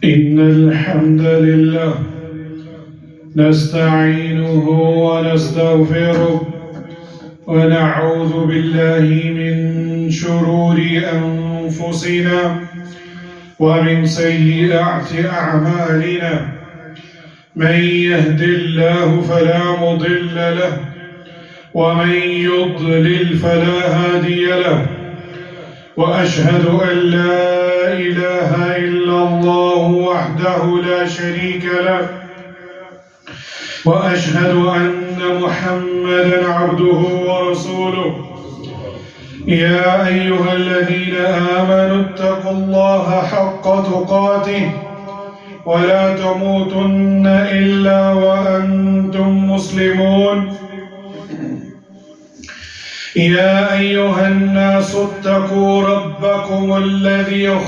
إن الحمد لله نستعينه ونستغفره ونعوذ بالله من شرور أنفسنا ومن سيئات أعمالنا من يهد الله فلا مضل له ومن يضلل فلا هادي له وأشهد أن لا إله إلا الله وحده لا شريك له وأشهد أن محمدًا عبده ورسوله يا أيها الذين آمنوا اتقوا الله حق تقاته ولا تموتن إلا وأنتم مسلمون يا أيها الناس اتقوا ربكم الذي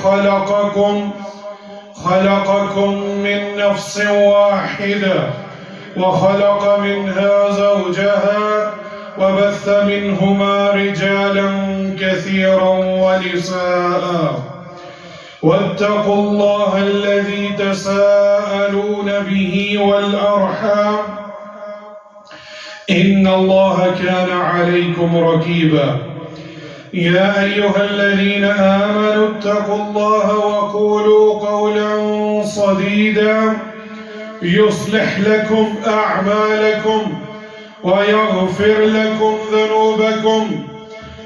خلقكم من نفس واحدة وخلق منها زوجها وبث منهما رجالا كثيرا ونساء واتقوا الله الذي تساءلون به والأرحام إن الله كان عليكم رقيبا يا أيها الذين آمنوا اتقوا الله وقولوا قولا سديدا يصلح لكم أعمالكم ويغفر لكم ذنوبكم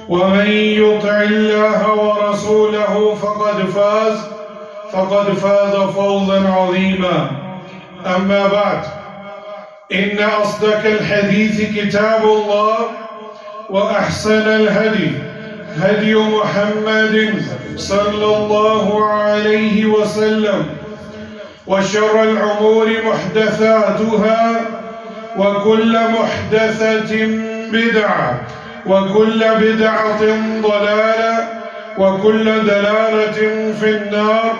ومن يطع الله ورسوله فقد فاز فوزا عظيما أما بعد إن أصدق الحديث كتاب الله وأحسن الهدي هدي محمد صلى الله عليه وسلم وشر الأمور محدثاتها وكل محدثة بدعة وكل بدعة ضلالة وكل دلالة في النار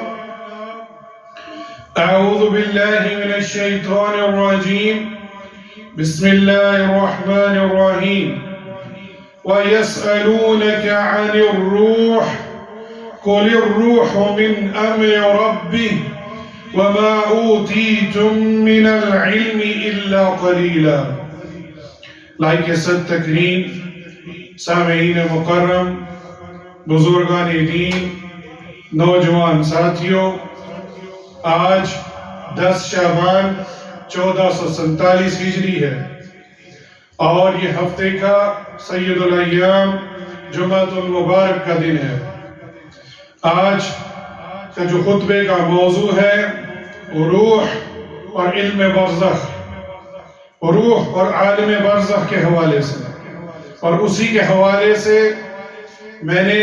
أعوذ بالله من الشيطان الرجيم بسم الله الرحمن الرحيم ويسألونك عن الروح قل الروح من أمر ربي وما أوتيتم من العلم إلا قليلا لائق صد تکریم سامعین مکرم بزرگان دین نوجوان ساتھیوں آج 10 شعبان 1447 ہجری ہے اور یہ ہفتے کا سید الایام جمعۃ المبارک کا دن ہے۔ آج کا جو خطبے کا موضوع ہے روح اور علم برزخ، روح اور عالم برزخ کے حوالے سے، اور اسی کے حوالے سے میں نے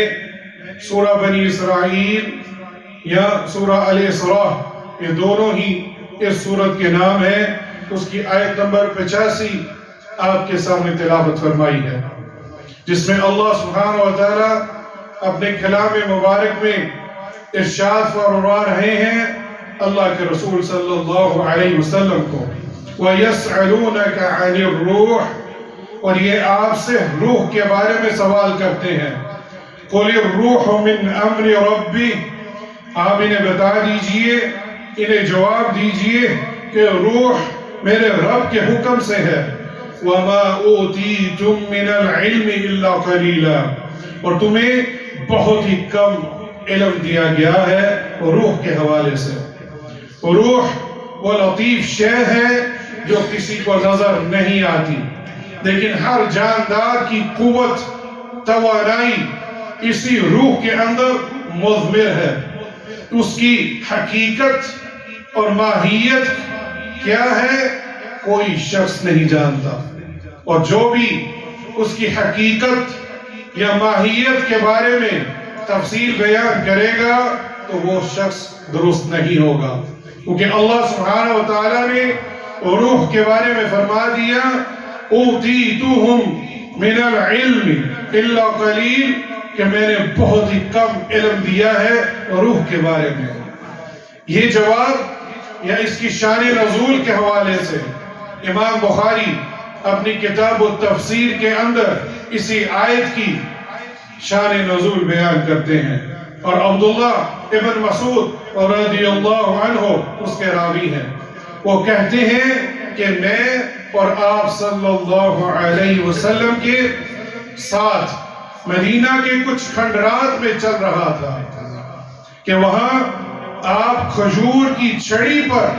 سورہ بنی اسرائیل یا سورہ الاسراء یہ دونوں ہی اس سورت کے نام ہیں، اس کی آیت نمبر 85 آپ کے سامنے تلاوت فرمائی ہے، جس میں اللہ سبحانہ و تعالیٰ اپنے کلام مبارک میں ارشاد فرما رہے ہیں اللہ کے رسول صلی اللہ علیہ وسلم کو وَيَسْأَلُونَكَ عَنِ الرُّوحِ، اور یہ آپ سے روح کے بارے میں سوال کرتے ہیں۔ قُلِ الرُّوحُ مِنْ أَمْرِ رَبِّي، آپ انہیں بتا دیجئے، انہیں جواب دیجئے کہ روح میرے رب کے حکم سے ہے۔ وَمَا أُوتِيتُم مِّنَ الْعِلْمِ إِلَّا قَلِيلًا، اور تمہیں بہت ہی کم علم دیا گیا ہے روح کے حوالے سے۔ روح وہ لطیف شے ہے جو کسی کو نظر نہیں آتی، لیکن ہر جاندار کی قوت توانائی اسی روح کے اندر مضمر ہے۔ اس کی حقیقت اور ماہیت کیا ہے کوئی شخص نہیں جانتا، اور جو بھی اس کی حقیقت یا ماہیت کے بارے میں تفصیل بیان کرے گا تو وہ شخص درست نہیں ہوگا، کیونکہ اللہ سبحانہ و تعالیٰ نے روح کے بارے میں فرما دیا اوتیتہم من العلم الا قلیل، کہ میں نے بہت ہی کم علم دیا ہے روح کے بارے میں۔ یہ جواب یا اس کی شان نزول کے حوالے سے امام بخاری اپنی کتاب التفسیر کے اندر اسی آیت کی شان نزول بیان کرتے ہیں، اور عبداللہ ابن مسعود رضی اللہ عنہ اس کے راوی ہیں، وہ کہتے ہیں کہ میں اور آپ صلی اللہ علیہ وسلم کے ساتھ مدینہ کے کچھ کھنڈرات میں چل رہا تھا کہ وہاں آپ کھجور کی چھڑی پر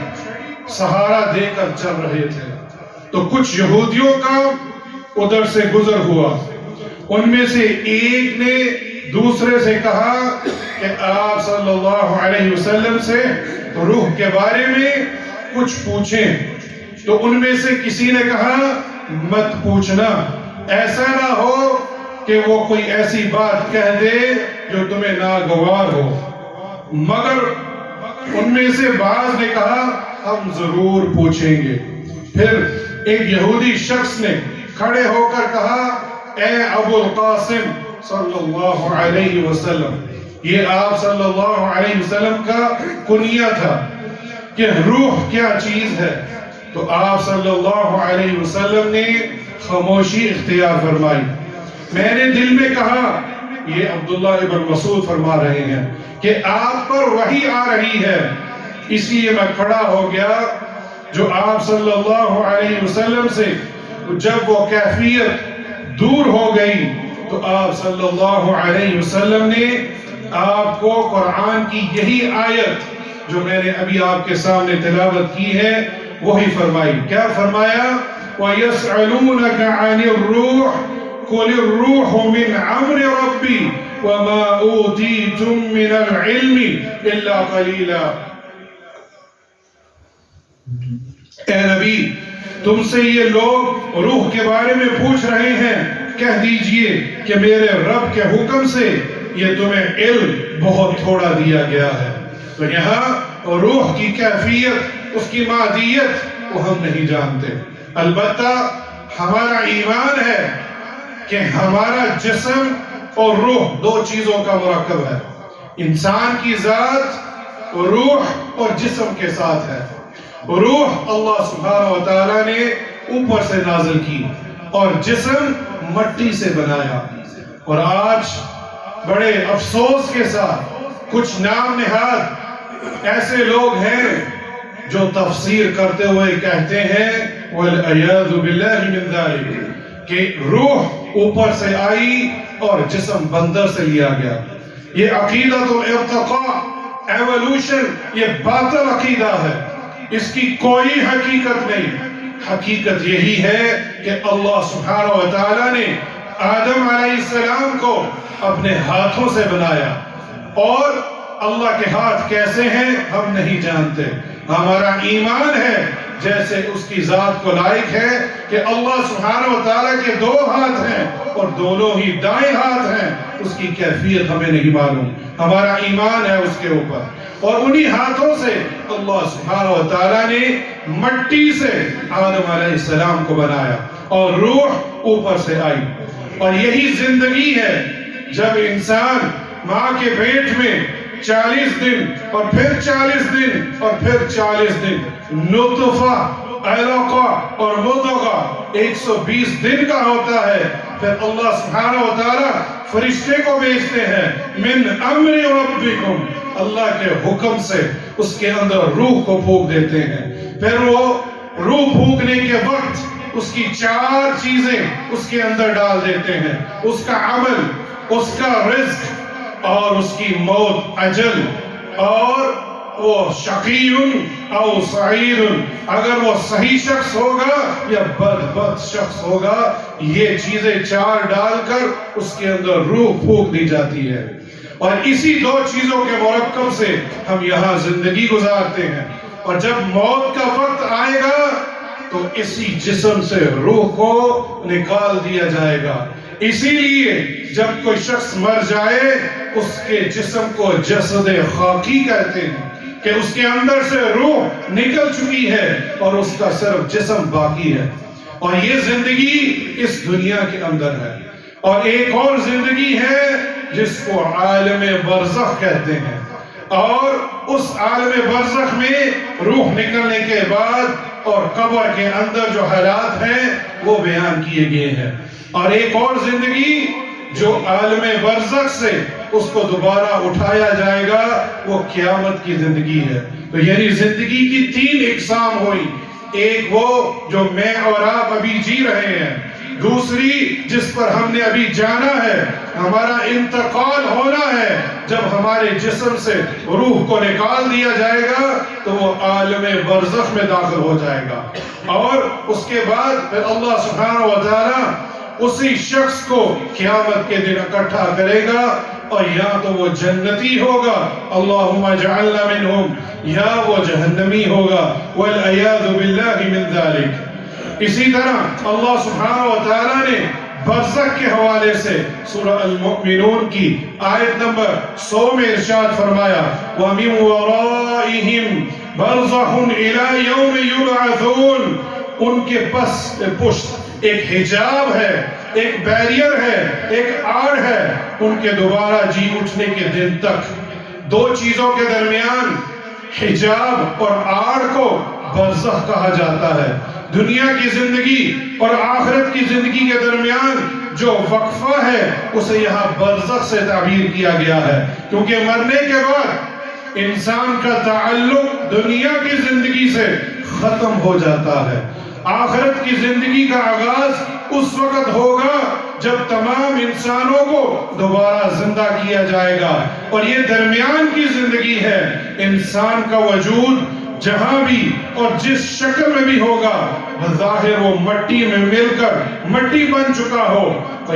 سہارا دے کر چل رہے تھے، تو کچھ یہودیوں کا ادھر سے گزر ہوا، ان میں سے ایک نے دوسرے سے کہا کہ آپ صلی اللہ علیہ وسلم سے روح کے بارے میں کچھ پوچھیں، تو ان میں سے کسی نے کہا مت پوچھنا، ایسا نہ ہو کہ وہ کوئی ایسی بات کہہ دے جو تمہیں ناگوار ہو، مگر ان میں سے بعض نے کہا ہم ضرور پوچھیں گے۔ پھر ایک یہودی شخص نے کھڑے ہو کر کہا اے ابو القاسم صلی اللہ علیہ وسلم، یہ آپ صلی اللہ علیہ وسلم کا کنیہ تھا کہ روح کیا چیز ہے، تو آپ صلی اللہ علیہ وسلم نے خاموشی اختیار فرمائی۔ میں نے دل میں کہا یہ عبداللہ ابن مسعود فرما رہے ہیں کہ آپ پر وحی آ رہی ہے، اس لیے میں کھڑا ہو گیا۔ جو آپ صلی اللہ علیہ وسلم سے جب وہ کیفیت دور ہو گئی تو آپ صلی اللہ علیہ وسلم نے آپ کو قرآن کی یہی آیت جو میں نے ابھی آپ کے سامنے تلاوت کی ہے وہی فرمائی۔ کیا فرمایا؟ وَيَسْأَلُونَكَ عَنِ الرُّوحِ قُلِ الرُّوحُ مِنْ عَمْرِ رَبِّي وَمَا أُوتِيتُم مِّنَ الْعِلْمِ إِلَّا قَلِيلًا۔ اے نبی، تم سے یہ لوگ روح کے بارے میں پوچھ رہے ہیں، کہہ دیجئے کہ میرے رب کے حکم سے یہ تمہیں علم بہت تھوڑا دیا گیا ہے۔ تو یہاں روح کی کیفیت، اس کی مادیت وہ ہم نہیں جانتے، البتہ ہمارا ایمان ہے کہ ہمارا جسم اور روح دو چیزوں کا مرکب ہے، انسان کی ذات روح اور جسم کے ساتھ ہے۔ روح اللہ سبحانہ وتعالی نے اوپر سے نازل کی اور جسم مٹی سے بنایا، اور آج بڑے افسوس کے ساتھ کچھ نام نہاد ایسے لوگ ہیں جو تفسیر کرتے ہوئے کہتے ہیں وَالْعِيَاذُ بِاللَّهِ مِنْ ذَلِكَ کہ روح اوپر سے آئی اور جسم بندر سے لیا گیا۔ یہ عقیدۃ الارتقاء، ایولوشن، یہ باطل عقیدہ ہے، اس کی کوئی حقیقت نہیں۔ حقیقت یہی ہے کہ اللہ سبحانہ وتعالی نے آدم علیہ السلام کو اپنے ہاتھوں سے بنایا، اور اللہ کے ہاتھ کیسے ہیں ہم نہیں جانتے۔ ہمارا ایمان ہے جیسے اس کی ذات کو لائق ہے کہ اللہ سبحانہ وتعالی کے دو ہاتھ ہیں اور دونوں ہی دائیں ہاتھ ہیں، اس کی کیفیت ہمیں نہیں معلوم، ہمارا ایمان ہے اس کے اوپر۔ اور انہی ہاتھوں سے اللہ سبحانہ وتعالی نے مٹی سے آدم علیہ السلام کو بنایا اور روح اوپر سے آئی، اور یہی زندگی ہے۔ جب انسان ماں کے پیٹ میں 40 دن اور پھر 40 دن اور پھر 40 دن، نطفہ، علقہ اور مضغہ 120 دن کا ہوتا ہے، پھر اللہ سبحانہ وتعالی فرشتے کو بھیجتے ہیں من امر ربکم، اللہ کے حکم سے اس کے اندر روح کو پھونک دیتے ہیں۔ پھر وہ روح پھونکنے کے وقت اس کی 4 چیزیں اس کے اندر ڈال دیتے ہیں، اس کا عمل، اس کا رزق اور اس کی موت، اجل، اور وہ شقی او سعید، اگر وہ صحیح شخص ہوگا یا بد شخص ہوگا، یہ چیزیں 4 ڈال کر اس کے اندر روح پھونک دی جاتی ہے، اور اسی 2 چیزوں کے مرکب سے ہم یہاں زندگی گزارتے ہیں، اور جب موت کا وقت آئے گا تو اسی جسم سے روح کو نکال دیا جائے گا۔ اسی لیے جب کوئی شخص مر جائے اس کے جسم کو جسد خاکی کہتے ہیں، کہ اس کے اندر سے روح نکل چکی ہے اور اس کا صرف جسم باقی ہے، اور یہ زندگی اس دنیا کے اندر ہے۔ اور ایک اور زندگی ہے جس کو عالم برزخ کہتے ہیں، اور اس عالم برزخ میں روح نکلنے کے بعد اور قبر کے اندر جو حالات ہیں وہ بیان کیے گئے ہیں۔ اور ایک اور زندگی جو عالم برزخ سے اس کو دوبارہ اٹھایا جائے گا، وہ قیامت کی زندگی ہے۔ تو یعنی زندگی کی 3 اقسام ہوئی، ایک وہ جو میں اور آپ ابھی جی رہے ہیں، دوسری جس پر ہم نے ابھی جانا ہے، ہمارا انتقال ہونا ہے، جب ہمارے جسم سے روح کو نکال دیا جائے گا تو وہ عالم برزخ میں داخل ہو جائے گا، اور اس کے بعد پھر اللہ سبحانہ و تعالی اسی شخص کو قیامت کے دن اکٹھا کرے گا، اور یا تو وہ جنتی ہوگا، اللہم اجعلنا منہم، یا وہ جہنمی ہوگا، والعیاذ باللہ من ذالک۔ اسی طرح اللہ سبحانہ و تعالیٰ نے برزخ کے حوالے سے سورہ المؤمنون کی آیت نمبر 100 میں ارشاد فرمایا، وَمِن وَرَائِهِمْ بَرْزَخٌ إِلَى يَوْمِ يُبْعَثُونَ، ان کے پشت ایک حجاب ہے، ایک بیریئر ہے، ایک آڑ ہے، ان کے دوبارہ جی اٹھنے کے دن تک۔ 2 چیزوں کے درمیان، حجاب اور آڑ کو برزخ کہا جاتا ہے۔ دنیا کی زندگی اور آخرت کی زندگی کے درمیان جو وقفہ ہے اسے یہاں برزخ سے تعبیر کیا گیا ہے، کیونکہ مرنے کے بعد انسان کا تعلق دنیا کی زندگی سے ختم ہو جاتا ہے۔ آخرت کی زندگی کا آغاز اس وقت ہوگا جب تمام انسانوں کو دوبارہ زندہ کیا جائے گا، اور یہ درمیان کی زندگی ہے۔ انسان کا وجود جہاں بھی اور جس شکل میں بھی ہوگا، بظاہر وہ مٹی میں مل کر مٹی بن چکا ہو،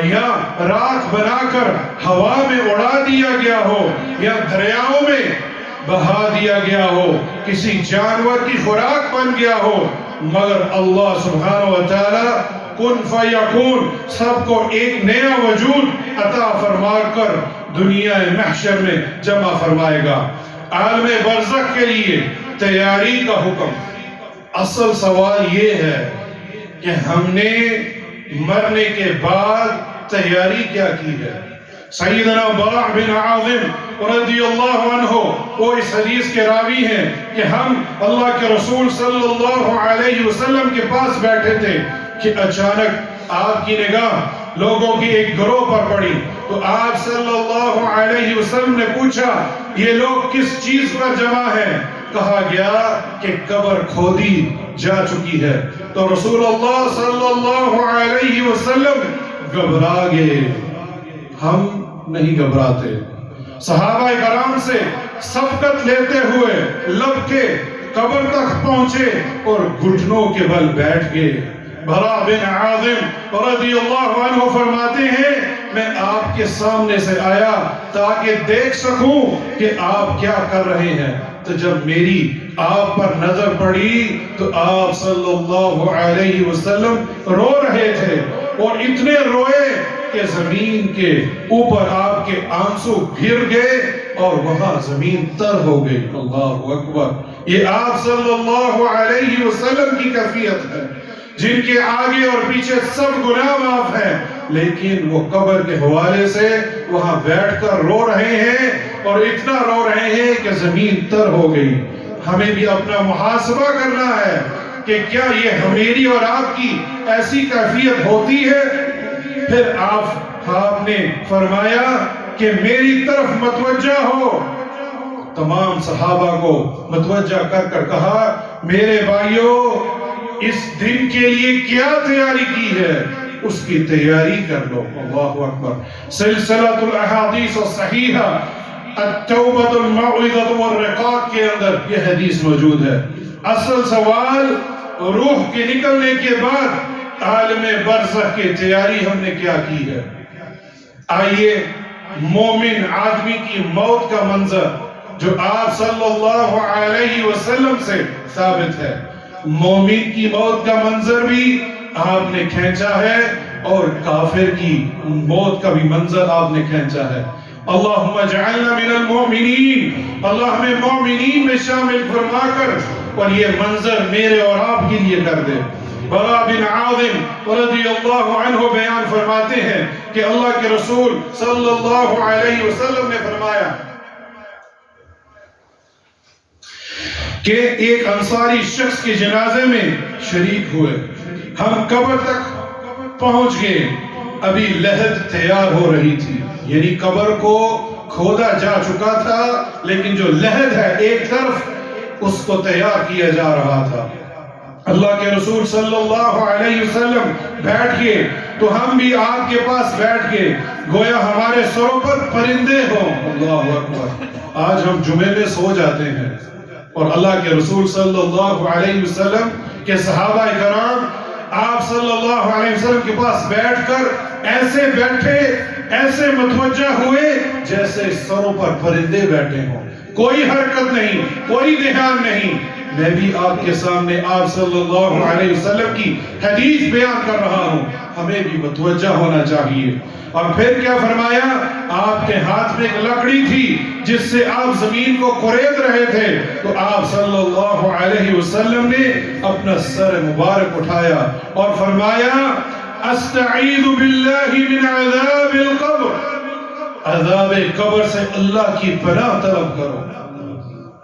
یا راکھ بنا کر ہوا میں اڑا دیا گیا ہو، یا دریاؤں میں بہا دیا گیا ہو، کسی جانور کی خوراک بن گیا ہو، مگر اللہ سبحانہ و تعالی کن فیکون سب کو ایک نیا وجود عطا فرما کر دنیا محشر میں جمع فرمائے گا۔ عالم برزخ کے لیے تیاری کا حکم۔ اصل سوال یہ ہے کہ ہم نے مرنے کے بعد تیاری کیا کی ہے؟ سیدنا براء بن عازب رضی اللہ عنہ وہ اس حدیث کے راوی ہیں کہ ہم اللہ کے رسول صلی اللہ علیہ وسلم کے پاس بیٹھے تھے کہ اچانک آپ کی نگاہ لوگوں کی ایک گروہ پر پڑی، تو آپ صلی اللہ علیہ وسلم نے پوچھا یہ لوگ کس چیز پر جمع ہیں؟ کہا گیا کہ قبر کھودی جا چکی ہے۔ تو رسول اللہ صلی اللہ علیہ وسلم گھبرا گئے۔ ہم نہیں گھبراتے۔ صحابہ کرام سے سبقت لیتے ہوئے لب کے قبر تک پہنچے اور گھٹنوں کے بل بیٹھ گئے۔ براء بن عازب رضی اللہ عنہ فرماتے ہیں میں آپ کے سامنے سے آیا تاکہ دیکھ سکوں کہ آپ کیا کر رہے ہیں، تو جب میری آپ پر نظر پڑی تو آپ صلی اللہ علیہ وسلم رو رہے تھے، اور اتنے روئے کہ زمین کے اوپر آپ کے آنسو گر گئے اور وہاں زمین تر ہو گئی۔ اللہ اکبر! یہ آپ صلی اللہ علیہ وسلم کی کیفیت ہے، جن کے آگے اور پیچھے سب گناہ معاف ہیں، لیکن وہ قبر کے حوالے سے وہاں بیٹھ کر رو رہے ہیں، اور اتنا رو رہے ہیں کہ زمین تر ہو گئی۔ ہمیں بھی اپنا محاسبہ کرنا ہے کہ کیا یہ میری اور آپ کی ایسی کیفیت ہوتی ہے؟ پھر آپ نے فرمایا کہ میری طرف متوجہ ہو۔ تمام صحابہ کو متوجہ کر کر کہا میرے بھائیوں، اس دن کے لیے کیا تیاری کی ہے اس کی تیاری کر لو۔ اللہ اکبر! سلسلۃ الاحادیث الصحیحہ التوبۃ الموعظۃ والرقاق کے اندر یہ حدیث موجود ہے۔ اصل سوال روح کے نکلنے کے بعد عالم برزخ کی تیاری ہم نے کیا کی ہے؟ آئیے مومن آدمی کی موت کا منظر جو آپ صلی اللہ علیہ وسلم سے ثابت ہے، مومن کی موت کا منظر بھی آپ نے کھینچا ہے، اور کافر کی موت کا بھی منظر آپ نے کھینچا ہے۔ اللہم اجعلنا من المؤمنین، اللہ ہمیں مومنین میں شامل فرما کر اور یہ منظر میرے اور آپ کے لیے کر دے۔ براء بن عازب رضی اللہ عنہ بیان فرماتے ہیں کہ اللہ کے رسول صلی اللہ علیہ وسلم نے فرمایا کہ ایک انصاری شخص کے جنازے میں شریک ہوئے، ہم قبر تک پہنچ گئے، ابھی لحد تیار ہو رہی تھی، یعنی قبر کو کھودا جا چکا تھا، لیکن جو لحد ہے ایک طرف اس کو تیار کیا جا رہا تھا۔ اللہ کے رسول صلی اللہ علیہ وسلم بیٹھ کے تو ہم بھی آپ کے پاس بیٹھ کے گویا ہمارے سروں پر پرندے ہوں۔ اللہ اکبر۔ آج ہم جمعے میں سو جاتے ہیں اور اللہ کے رسول صلی اللہ علیہ وسلم کے صحابہ کرام آپ صلی اللہ علیہ وسلم کے پاس بیٹھ کر ایسے بیٹھے، ایسے متوجہ ہوئے جیسے سروں پر پرندے بیٹھے ہوں، کوئی حرکت نہیں، کوئی دھیان نہیں۔ میں بھی آپ کے سامنے آپ صلی اللہ علیہ وسلم کی حدیث بیان کر رہا ہوں، ہمیں بھی متوجہ ہونا چاہیے۔ اور پھر کیا فرمایا؟ آپ کے ہاتھ میں ایک لکڑی تھی جس سے آپ زمین کو کھرید رہے تھے، تو آپ صلی اللہ علیہ وسلم نے اپنا سر مبارک اٹھایا اور فرمایا استعیذ باللہ من عذاب القبر، عذاب قبر سے اللہ کی پناہ طلب کرو۔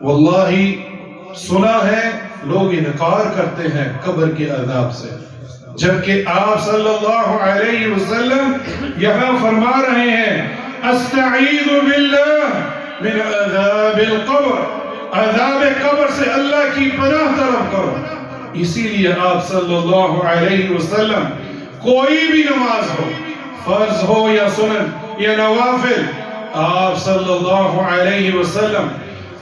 واللہ سنا ہے لوگ انکار کرتے ہیں قبر کے عذاب سے، جبکہ آپ صلی اللہ علیہ وسلم یہاں فرما رہے ہیں استعیذ باللہ من عذاب القبر، عذاب قبر سے اللہ کی پناہ طلب کرو۔ اسی لیے آپ صلی اللہ علیہ وسلم کوئی بھی نماز ہو، فرض ہو یا سنن یا نوافل، آپ صلی اللہ علیہ وسلم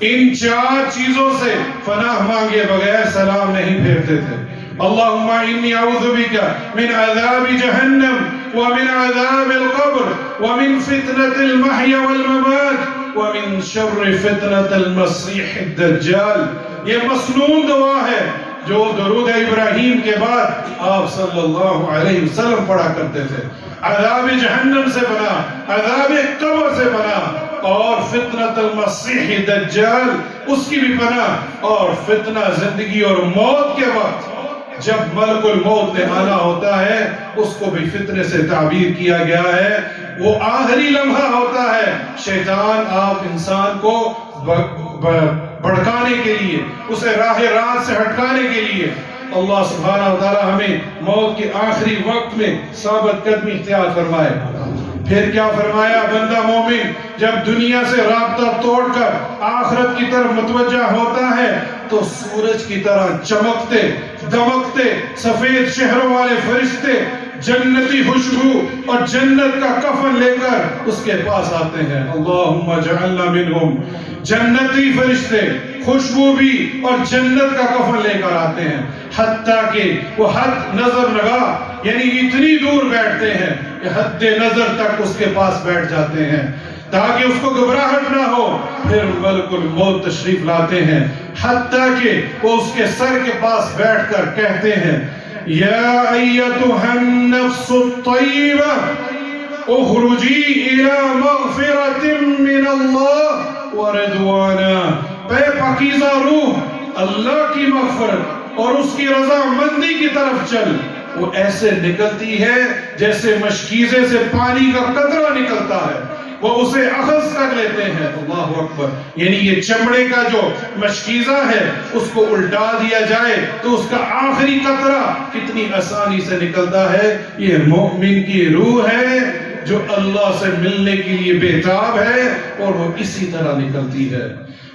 ان چار چیزوں سے پناہ مانگے بغیر سلام نہیں پھیرتے تھے۔ اللہم انی اعوذ بک من عذاب جہنم ومن عذاب القبر ومن فتنة المحیا والممات ومن شر فتنة المسیح الدجال۔ یہ مسنون دعا ہے جو درود ابراہیم کے بعد آپ صلی اللہ علیہ وسلم پڑھا کرتے تھے۔ عذاب جہنم سے پناہ، عذاب قبر سے پناہ، اور فتنۃ المسیح دجال اس کی بھی پناہ، اور فتنہ زندگی اور موت کے وقت جب ملک الموت نے آنا ہوتا ہے اس کو بھی فتنے سے تعبیر کیا گیا ہے۔ وہ آخری لمحہ ہوتا ہے، شیطان آپ انسان کو بھڑکانے کے لیے، اسے راہ راست سے ہٹکانے کے لیے۔ اللہ سبحانہ وتعالی ہمیں موت کے آخری وقت میں ثابت قدمی اختیار فرمائے۔ پھر کیا فرمایا؟ بندہ مومن جب دنیا سے رابطہ توڑ کر آخرت کی طرف متوجہ ہوتا ہے تو سورج کی طرح چمکتے دمکتے سفید چہروں والے فرشتے جنتی خوشبو اور جنت کا کفن لے کر اس کے پاس آتے ہیں۔ اللہم اجعلنا منہم۔ جنتی فرشتے خوشبو بھی اور جنت کا کفن لے کر آتے ہیں، حتیٰ کہ وہ حد نظر نگاہ یعنی اتنی دور بیٹھتے ہیں کہ حد نظر تک اس کے پاس بیٹھ جاتے ہیں تاکہ اس کو گھبراہٹ نہ ہو۔ پھر ملک الموت تشریف لاتے ہیں، حتیٰ کہ وہ اس کے سر کے پاس بیٹھ کر کہتے ہیں یا ایتھا النفس الطیبہ اخرجی الی مغفرۃ من اللہ ورضوانا۔ اے پاکیزہ روح، اللہ کی مغفرت اور اس کی رضامندی کی طرف چل۔ وہ ایسے نکلتی ہے جیسے مشکیزے سے پانی کا قطرہ نکلتا ہے، وہ اسے اخذ کر لیتے ہیں۔ اللہ اکبر۔ یعنی یہ چمڑے کا جو مشکیزہ ہے اس کو الٹا دیا جائے تو اس کا آخری قطرہ کتنی آسانی سے نکلتا ہے۔ یہ مومن کی روح ہے جو اللہ سے ملنے کے لیے بےتاب ہے اور وہ اسی طرح نکلتی ہے۔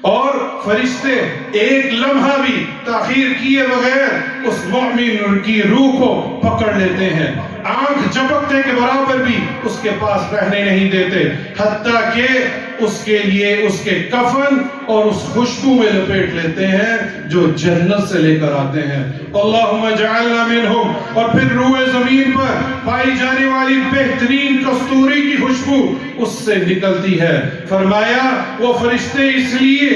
اور فرشتے ایک لمحہ بھی تاخیر کیے بغیر اس مومن کی روح کو پکڑ لیتے ہیں، آنکھ جھپکنے کے برابر بھی اس کے پاس رہنے نہیں دیتے، حتیٰ کہ اس کے لیے اس کے کفن اور اس خوشبو میں لپیٹ لیتے ہیں جو جنت سے لے کر آتے ہیں۔ اللہم اجعلنا منہم۔ اور پھر روئے زمین پر پائی جانے والی بہترین کستوری کی خوشبو اس سے نکلتی ہے۔ فرمایا وہ فرشتے اس لیے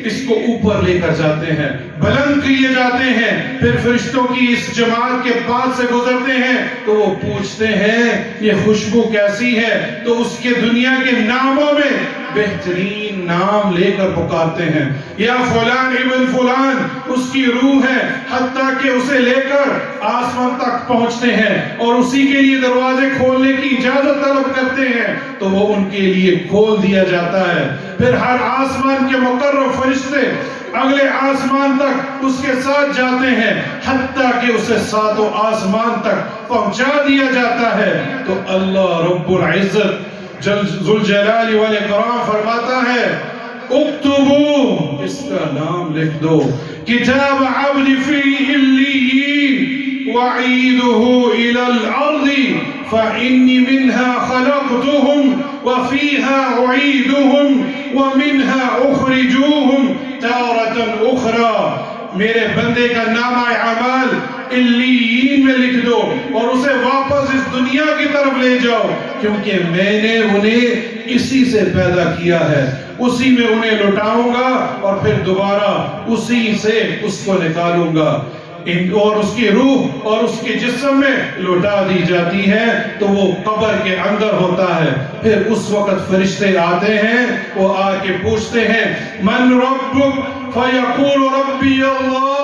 اس کو اوپر لے کر جاتے ہیں، بلند کیے جاتے ہیں، پھر فرشتوں کی اس جماعت کے پاس سے گزرتے ہیں تو وہ پوچھتے ہیں یہ خوشبو کیسی ہے، تو اس کے دنیا کے ناموں میں بہترین نام لے کر پکارتے ہیں، یا فلان ابن فلان اس کی روح ہے، حتیٰ کہ اسے لے کر آسمان تک پہنچتے ہیں اور اسی کے لیے دروازے کھولنے کی اجازت طلب کرتے ہیں تو وہ ان کے لیے کھول دیا جاتا ہے۔ پھر ہر آسمان کے مقرر فرشتے اگلے آسمان تک اس کے ساتھ جاتے ہیں حتیٰ کہ اسے ساتوں آسمان تک پہنچا دیا جاتا ہے۔ تو اللہ رب العزت ذوالجلال والاکرام فرماتا ہے اکتبو، اس کا نام لکھ دو، کتاب عبد فی علیین وعیدہ الی الارض فإنی منها خلقتهم وفيها أعيدهم ومنها أخرجوهم تارة أخرى۔ میرے بندے کا نامہ اعمال علیین میں لکھ دو اور اسے واپس اس دنیا کی طرف لے جاؤ، کیونکہ میں نے انہیں اسی سے پیدا کیا ہے، اسی میں انہیں لٹاؤں گا اور پھر دوبارہ اسی سے اس کو نکالوں گا، اور اس کی روح اور اس کے جسم میں لوٹا دی جاتی ہے تو وہ قبر کے اندر ہوتا ہے۔ پھر اس وقت فرشتے آتے ہیں، وہ آ کے پوچھتے ہیں من ربک فیقول ربی اللہ،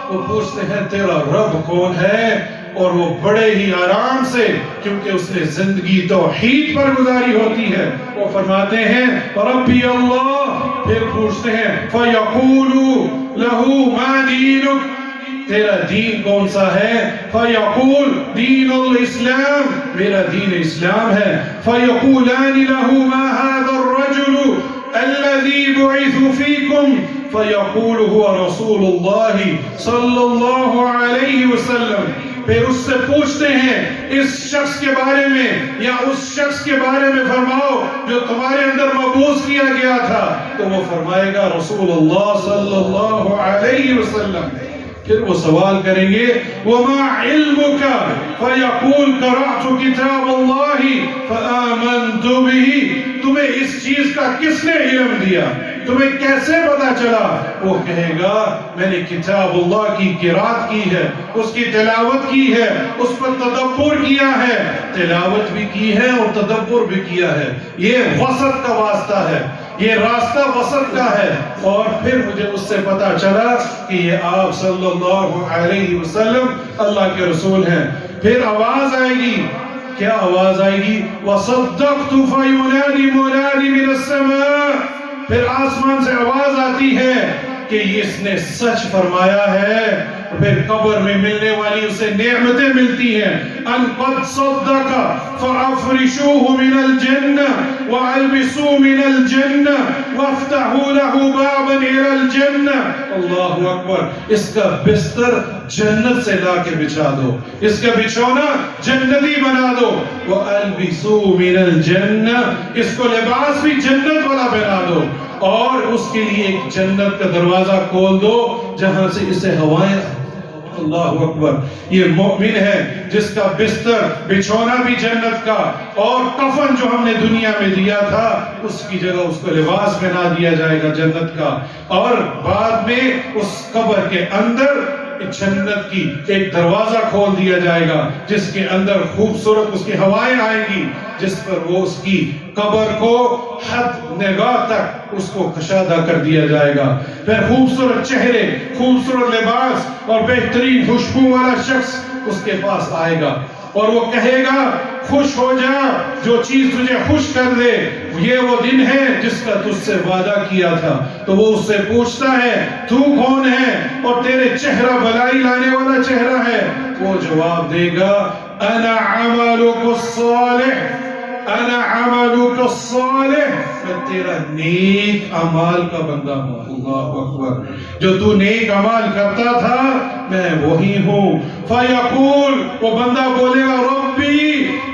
وہ پوچھتے ہیں تیرا رب کون ہے، اور وہ بڑے ہی آرام سے، کیونکہ اس نے زندگی توحید پر گزاری ہوتی ہے، وہ فرماتے ہیں ربی اللہ۔ پھر پوچھتے ہیں فیقول لہو ما دینک، تیرا دین کون سا ہے، فیقول دین الاسلام، میرا دین اسلام ہے، فیقولان لہو ما هذا الرجل الذي بعث فيكم فیقول هو رسول اللہ صلی اللہ علیہ وسلم۔ پھر اس سے پوچھتے ہیں اس شخص کے بارے میں یا اس شخص کے بارے میں فرماؤ جو تمہارے اندر مبعوث کیا گیا تھا، تو وہ فرمائے گا رسول اللہ صلی اللہ علیہ وسلم۔ پھر وہ سوال کریں گے وَمَا عِلْمُكَ فَيَقُولْ قَرَعْتُ كِتَابَ اللَّهِ فَآمَنْتُ بِهِ، تمہیں اس چیز کا کس نے علم دیا، تمہیں کیسے پتا چلا؟ وہ کہے گا میں نے کتاب اللہ کی قرات کی ہے، اس کی تلاوت کی ہے، اس پر تدبر کیا ہے، تلاوت بھی کی ہے اور تدبر بھی کیا ہے، یہ وسط کا واسطہ ہے، یہ راستہ وسط کا ہے۔ اور پھر مجھے اس سے پتا چلا کہ یہ آپ صلی اللہ علیہ وسلم اللہ کے رسول ہیں۔ پھر آواز آئے گی، کیا آواز آئے گی وَصَدَّقْتُ فَيُنَادِ مُنَادِ مِنَ السَّمَاءِ، پھر آسمان سے آواز آتی ہے کہ اس نے سچ فرمایا ہے، پھر قبر میں ملنے والی اسے نعمتیں ملتی ہیں، ان قد صدق فافرشوه من الجنہ والبسوه من الجنہ وافتحوا له بابا الى الجنہ۔ اللہ اکبر، اس کا بستر جنت سے لا کے بچھا دو، اس کا بچھونا جنتی بنا دو، والبسوه من الجنہ، اس کو لباس بھی جنت والا بنا دو، اور اس کے لیے ایک جنت کا دروازہ کھول دو جہاں سے اسے ہوائیں۔ اللہ اکبر، یہ مومن ہے جس کا بستر بچھونا بھی جنت کا، اور کفن جو ہم نے دنیا میں دیا تھا اس کی جگہ اس کو لباس بنا دیا جائے گا جنت کا، اور بعد میں اس قبر کے اندر جنت کی ایک دروازہ کھول دیا جائے گا جس کے اندر خوبصورت اس کی ہوائیں آئیں گی، جس پر وہ اس کی قبر کو حد نگاہ تک اس کو کشادہ کر دیا جائے گا۔ پھر خوبصورت چہرے، خوبصورت لباس اور بہترین خوشبو والا شخص اس کے پاس آئے گا، اور وہ کہے گا خوش ہو جا، جو چیز تجھے خوش کر دے، یہ وہ دن ہے جس کا تجھ سے وعدہ کیا تھا۔ تو وہ اس سے پوچھتا ہے تو کون ہے، اور تیرے چہرہ بلائی لانے والا چہرہ ہے، وہ جواب دے گا انا عملک الصالح، انا عملک الصالح، میں تیرا نیک اعمال کا بندہ ہوں۔ اللہ اکبر، جو تو نیک اعمال کرتا تھا میں وہی ہوں۔ فیقول، وہ بندہ بولے گا ربی،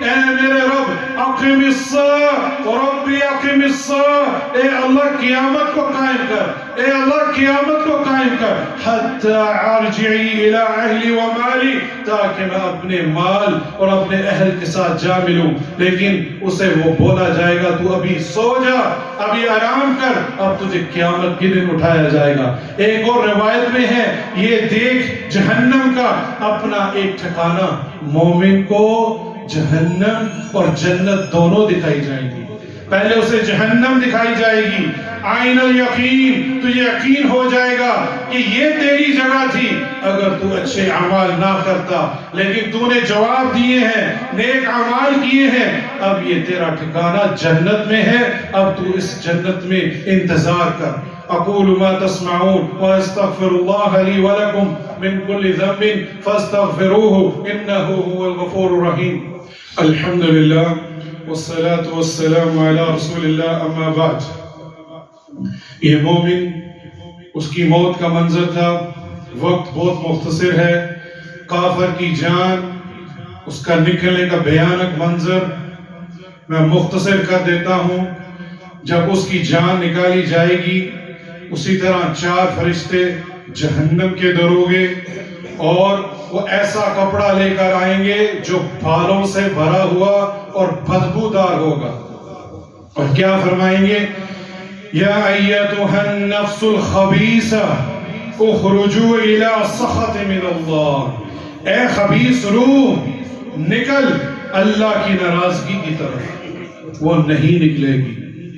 اے میرے رب اقم الصلاۃ، ربی اقم الصلاۃ، اے اللہ قیامت کو قائم کر، اے اللہ قیامت کو قائم کر، حتی ارجعی الی اہلی و مالی، تاکہ میں اپنے مال اور اپنے اہل کے ساتھ جا ملوں۔ لیکن اسے وہ بولا جائے گا تو ابھی سو جا، ابھی آرام کر، اب تجھے قیامت کے دن اٹھایا جائے گا۔ ایک اور روایت میں ہے یہ دیکھ جہنم کا اپنا ایک ٹھکانہ، مومن کو جہنم اور جنت دونوں دکھائی جائیں گی۔ پہلے اسے جہنم دکھائی جائے گی، عین الیقین، تجھے یقین ہو جائے گا کہ یہ تیری جگہ تھی اگر تو اچھے اعمال نہ کرتا، لیکن تو نے جواب دیے ہیں، نیک اعمال کیے ہیں، اب یہ تیرا ٹھکانہ جنت میں ہے، اب تو اس جنت میں انتظار کر۔ اقول ما تسمعون واستغفر الله لي ولكم من كل ذنب فاستغفروه انه هو الغفور الرحيم۔ الحمد لله والصلاة والسلام على رسول اللہ اما بعد. یہ مومن، اس کی موت کا منظر تھا، وقت بہت مختصر ہے. کافر کی جان، اس کا نکلنے کا بھیانک منظر میں مختصر کر دیتا ہوں. جب اس کی جان نکالی جائے گی، اسی طرح 4 فرشتے جہنم کے دروگے، اور وہ ایسا کپڑا لے کر آئیں گے جو بالوں سے بھرا ہوا اور بدبودار ہوگا، اور کیا فرمائیں گے؟ یا ایتھا النفس الخبیثہ اخرجوا الی سخط من اللہ. اے خبیث روح، نکل اللہ کی ناراضگی کی طرف. وہ نہیں نکلے گی،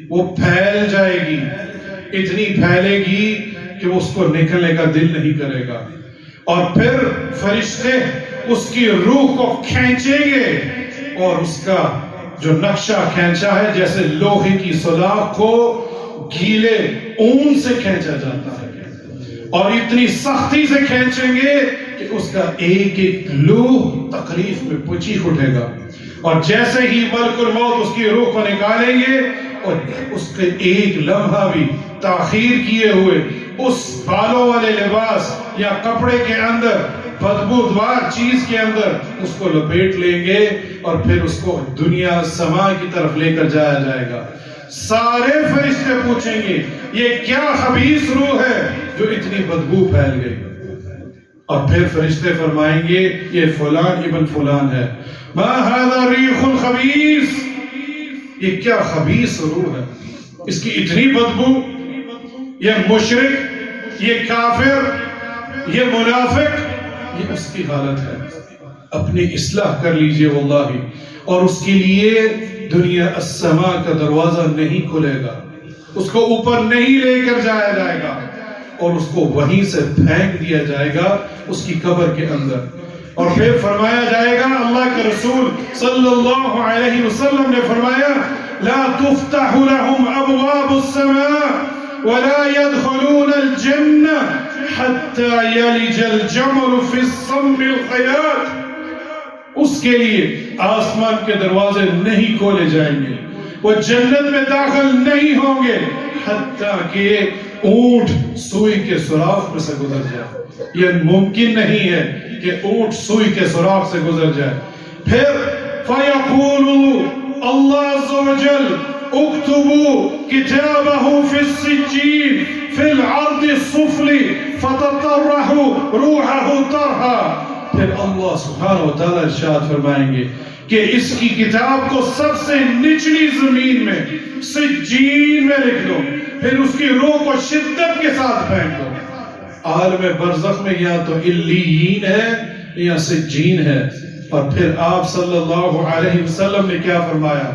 وہ پھیل جائے گی، اتنی پھیلے گی کہ اس کو نکلنے کا دل نہیں کرے گا. اور پھر فرشتے اس کی روح کو کھینچیں گے، اور اس کا جو نقشہ کھینچا ہے جیسے لوہے کی سلاخ کو گیلے اون سے کھینچا جاتا ہے، اور اتنی سختی سے کھینچیں گے کہ اس کا ایک ایک لوح تکلیف میں پچی اٹھے گا. اور جیسے ہی ملک الموت اس کی روح کو نکالیں گے، اور اس کے ایک لمحہ بھی تاخیر کیے ہوئے اس بالوں والے لباس یا کپڑے کے اندر، بدبودار چیز کے اندر اس کو لپیٹ لیں گے، اور پھر اس کو دنیا سما کی طرف لے کر جایا جائے گا. سارے فرشتے پوچھیں گے یہ کیا خبیث روح ہے جو اتنی بدبو پھیل گئی؟ اور پھر فرشتے فرمائیں گے یہ فلان ابن فلان ہے. ما هذا ریح خبیث، یہ کیا خبیث روح ہے، اس کی اتنی بدبو. یہ مشرک، یہ کافر، یہ منافق، یہ اس کی حالت ہے. اپنی اصلاح کر لیجئے واللہ. اور اس کے لیے دنیا السماء کا دروازہ نہیں کھلے گا، اس کو اوپر نہیں لے کر جایا جائے گا، اور اس کو وہیں سے پھینک دیا جائے گا اس کی قبر کے اندر. اور پھر فرمایا جائے گا، اللہ کے رسول صلی اللہ علیہ وسلم نے فرمایا لا تفتح لهم ابواب السماء ولا يدخلون الجنة حتى يلج الجمل في السم الخياط. اس کے لیے آسمان کے دروازے نہیں کھولے جائیں گے، وہ جنت میں داخل نہیں ہوں گے حتیٰ کہ اونٹ سوئی کے سوراخ میں سے گزر جائے. یہ ممکن نہیں ہے کہ اونٹ سوئی کے سوراخ سے گزر جائے. پھر فَيَقُولُ اللہ عز و جل اکتبوا کتابہ فی السجین فی العرض السفلی فتطرح روحہ طرحا. پھر اللہ سبحانہ وتعالی ارشاد فرمائیں گے کہ اس کی کتاب کو سب سے نچلی زمین میں سجین میں لکھ دو، پھر اس کی روح کو شدت کے ساتھ پھینک دو. عالم برزخ میں یا تو علیین ہے یا سجین ہے. اور پھر آپ صلی اللہ علیہ وسلم نے کیا فرمایا؟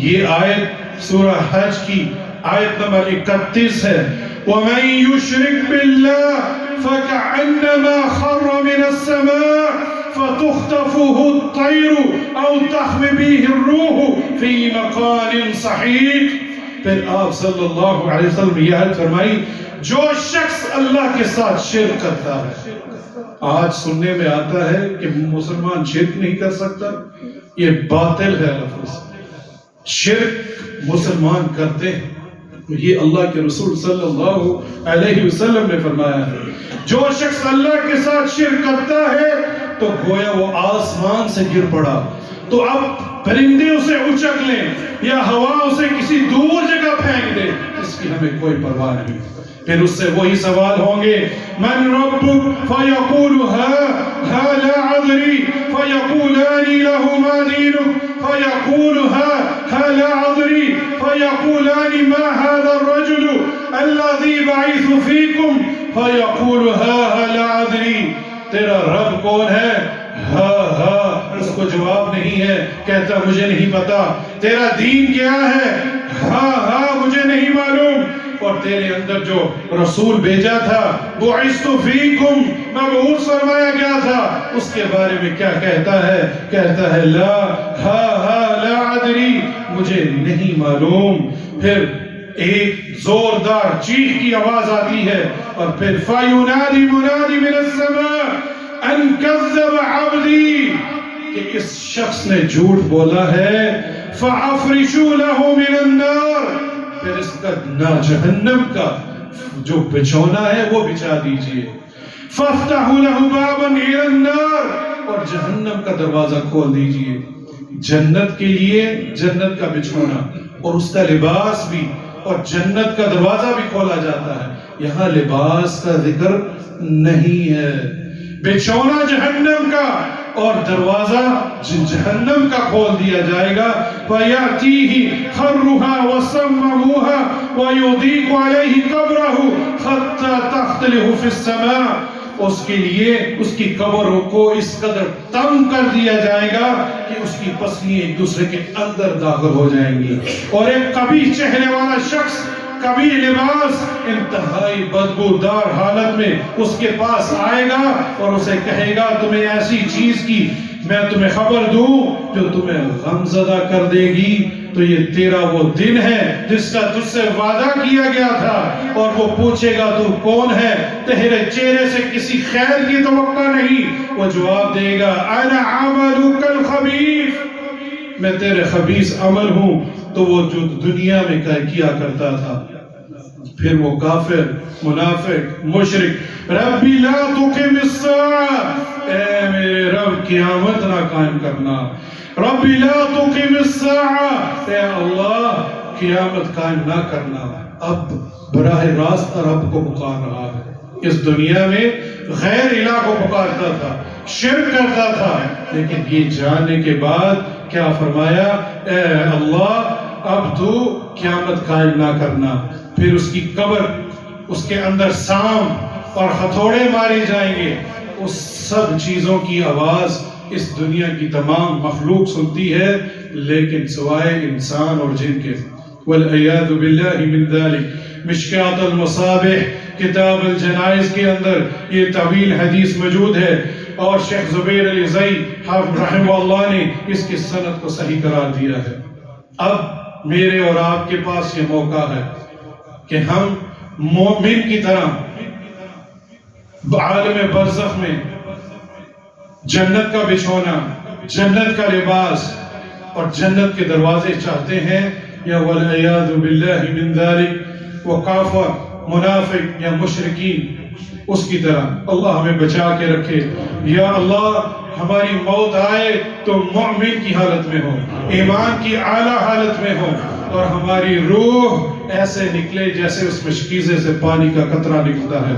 یہ آیت سورہ حج کی آیت نمبر 31 ہے. وَمَن يُشْرِكْ بِاللَّهِ فَكَأَنَّمَا خَرَّ مِنَ السَّمَاءِ فَتُخْطَفُهُ الطَّيْرُ أَوْ تَهْوِي بِهِ الرُّوحُ فِي مَكَانٍ صَحِيحٍ. پھر آپ صلی اللہ علیہ وسلم یہ آیت فرمائی، جو شخص اللہ کے ساتھ شرک کرتا ہے. آج سننے میں آتا ہے کہ مسلمان شرک نہیں کر سکتا، یہ باطل ہے لفظ. شرک مسلمان کرتے ہیں، یہ اللہ کے رسول صلی اللہ علیہ وسلم نے فرمایا ہے. جو شخص اللہ کے ساتھ شرک کرتا ہے تو گویا وہ آسمان سے گر پڑا، تو اب پرندے اسے اچک لیں یا ہوا اسے کسی دور جگہ پھینک دے، اس کی ہمیں کوئی پرواہ نہیں. پھر اس سے وہی سوال ہوں گے من ربک فیقول لا ادری فیقولان له ما دینک فیقول لا ادری فیقولان ما هذا الرجل الذي بعث فیکم فیقول لا ادری. تیرا رب کون ہے؟ اس کو جواب نہیں ہے، کہتا مجھے نہیں پتا. تیرا دین کیا ہے؟ مجھے نہیں معلوم. اور تیرے اندر جو رسول بھیجا تھا بعثت فیکم، مبعوث فرمایا گیا تھا، اس کے بارے میں کیا کہتا ہے؟ کہتا ہے لا ادری، مجھے نہیں معلوم. پھر ایک زوردار چیخ کی آواز آتی ہے، اور پھر فَيُنَادِ مُنَادِ مِنَ السَّمَاءِ أَن كَذَّبَ عَبْدِي، کہ اس شخص نے جھوٹ بولا ہے. فَعَفْرِشُوا لَهُ مِنَ النَّارِ، پھر اس کا جہنم کا جو بچھونا ہے وہ بچھا دیجئے. فَافْتَحُوا لَهُ بَابًا إِلَى النَّارِ، اور جہنم کا دروازہ کھول دیجئے. جنت کے لیے جنت کا بچھونا اور اس کا لباس بھی اور جنت کا دروازہ بھی کھولا جاتا ہے. یہاں لباس کا ذکر نہیں ہے. بچھونا جہنم کا اور دروازہ جہنم کا کھول دیا جائے گا. فَيَأْتِيهِ خَرُّهَا وَسَمَّمُوهَا وَيُضِيقُ عَلَيْهِ قَبْرَهُ حَتَّى تَخْتَلِفُ فِي السَّمَاءِ، اس کے لیے اس کی قبر کو اس قدر تنگ کر دیا جائے گا کہ اس کی پسلیاں ایک دوسرے کے اندر داخل ہو جائیں گی. اور ایک قبیح چہرے والا شخص، کبھی لباس، انتہائی بدبودار حالت میں اس کے پاس آئے گا اور اسے کہے گا تمہیں ایسی چیز کی میں تمہیں خبر دوں جو تمہیں غمزدہ کر دے گی، تو یہ تیرا وہ دن ہے جس کا تجھ سے وعدہ کیا گیا تھا. اور وہ پوچھے گا تو کون ہے، تیرے چہرے سے کسی خیر کی توقع نہیں. وہ جواب دے گا انا عملک الخبیث، میں تیرے خبیث عمل ہوں، تو وہ جو دنیا میں کیا کرتا تھا. پھر وہ کافر، منافق، مشرک، ربی لا تقم الساعة، اے میرے رب قیامت نہ قائم کرنا. ربی لا تقم الساعة، اے اللہ قیامت قائم نہ کرنا. اب براہ راست رب کو پکار رہا ہے. اس دنیا میں غیر الہ کو پکارتا تھا، شرک کرتا تھا، لیکن یہ جاننے کے بعد کیا فرمایا، اے اللہ اب تو قیامت قائم نہ کرنا. پھر اس کی قبر، اس کے اندر سام اور ہتھوڑے مارے جائیں گے. اس سب چیزوں کی آواز اس دنیا کی تمام مخلوق سنتی ہے لیکن سوائے انسان اور جن کے. والعیاذ باللہ من ذلک. مشکات المصابیح کتاب الجنائز کے اندر یہ طویل حدیث موجود ہے اور شیخ زبیر علی زئی رحمہ اللہ نے اس کی سند کو صحیح قرار دیا ہے. اب میرے اور آپ کے پاس یہ موقع ہے کہ ہم مومن کی طرح عالم برزخ میں جنت کا بچھونا، جنت کا لباس اور جنت کے دروازے چاہتے ہیں، یا والعیاذ باللہ من ذلک وہ کافر، منافق یا مشرکین اس کی طرح اللہ ہمیں بچا کے رکھے. یا اللہ ہماری موت آئے تو مومن کی حالت میں ہو، ایمان کی اعلیٰ حالت میں ہو، اور ہماری روح ایسے نکلے جیسے اس مشکیزے سے پانی کا قطرہ نکلتا ہے.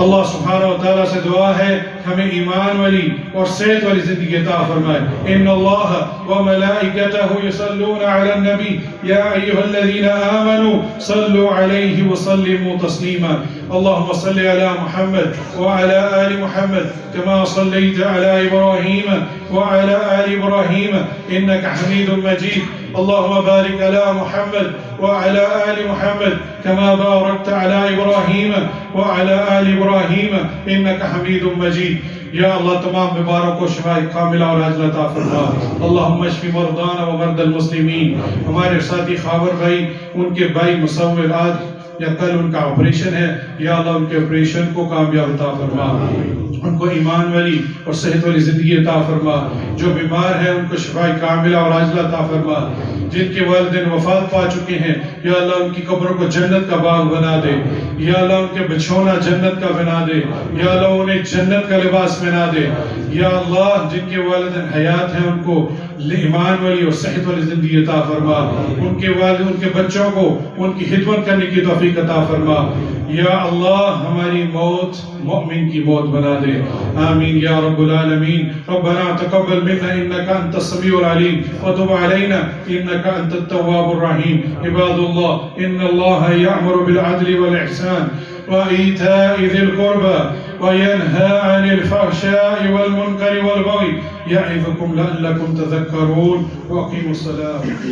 اللہ سبحانہ و تعالیٰ سے دعا ہے ہمیں ایمان والی اور صحت والی زندگی عطا فرمائے. ان اللہ وملائکتہ یصلون علی النبی یا ایھا الذین آمنوا صلوا علیہ وسلموا تسلیما. اللهم صل على محمد وعلى آل محمد كما صليت على إبراهيم وعلى آل إبراهيم إنك حميد مجيد. اللهم بارك على محمد وعلى آل محمد كما باركت على إبراهيم وعلى آل إبراهيم إنك حميد مجيد. یا اللہ تمام بیماروں کو شفاء کاملہ اور عاجلہ عطا فرما. اللہم اشف مرضانا ومرضى المسلمین. ہمارے ساتھی خاور بھائی، ان کے بھائی مصور آج یا کل ان کا آپریشن ہے، یا اللہ ان کے آپریشن کو کامیاب عطا فرما، ان کو ایمان والی اور صحت والی زندگی عطا فرما. جو بیمار ہیں ان کو شفاء کاملہ اور عاجلہ عطا فرما. جن کے والدین وفات پا چکے ہیں یا اللہ ان کی قبروں کو جنت کا باغ بنا دے. یا اللہ ان کے بچھونا جنت کا بنا دے. یا اللہ انہیں جنت کا لباس بنا دے. یا اللہ جن کے والدین حیات ہیں ان کو ایمان والی اور صحت والی زندگی عطا فرما. ان کے والدین، ان کے بچوں کو ان کی خدمت کرنے کی توفیق عطا فرما. یا اللہ ہماری موت مؤمن کی موت بنا دے. آمین یا رب العالمین. ربنا تقبل منا انك انت السميع العليم وتب علينا انك انت التواب الرحيم. عباد الله ان الله يأمر بالعدل والإحسان وإيتاء ذي القربى وينهى عن الفحشاء والمنكر والبغي يعظكم لعلكم تذكرون. وأقيموا الصلاة.